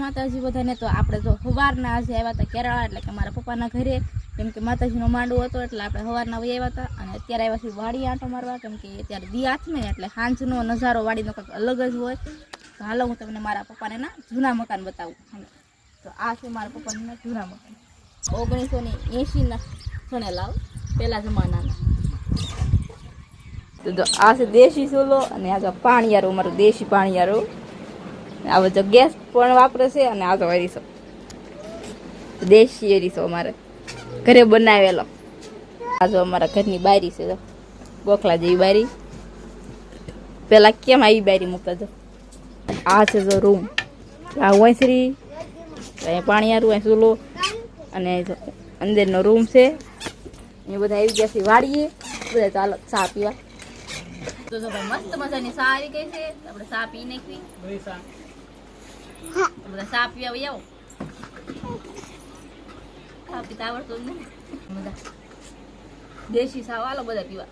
માતાજી બધાને. તો આપણે તો સવારના આજે આવ્યા હતા કેરાળા, એટલે કે મારા પપ્પાના ઘરે, કેમ કે માતાજીનો માંડવો હતો એટલે આપણે સવારના વહી આવ્યા હતા. અને અત્યારે આવ્યા છીએ વાડી આંટો મારવા, કેમ કે અત્યારે દી આથમે એટલે સાંજનો નજારો વાડીનો કંઈક અલગ જ હોય. તો હાલો હું તમને મારા પપ્પાને ના જૂના મકાન બતાવું. તો આ છે મારા પપ્પાના જૂના મકાન, 1980ના સણેલા પહેલા જમાનાના. તો આ છે દેશી ચૂલો, અને આ તો પાણીયારો, અમારું દેશી પાણીયારો. આ તો ગેસ પણ વાપરે છે, અને આ તો એરીસો દેશી એરીસો અમારે ઘરે બનાવેલો. આ જો અમારા ઘરની બારી છે, જો બોખલા જેવી બારી. પેલા કેમ આવી બારી મૂકતા જો. આ છે જો રૂમ, આ ઓસરી, અહીંયા પાણીયારું, અહીં ચૂલો, અને અંદરનો રૂમ છે. એ બધા આવી ગયા છે વાળીએ, બધા ચાલો ચા પીવા. તો જો ભાઈ મસ્ત મજાની ચા આવી ગઈ છે, આપણે ચા પી નાખવી. બધા ચા પીવા આવો. ચા પીતા આવડતું જ નહીં, બધા દેશી ચા હાલો બધા પીવા.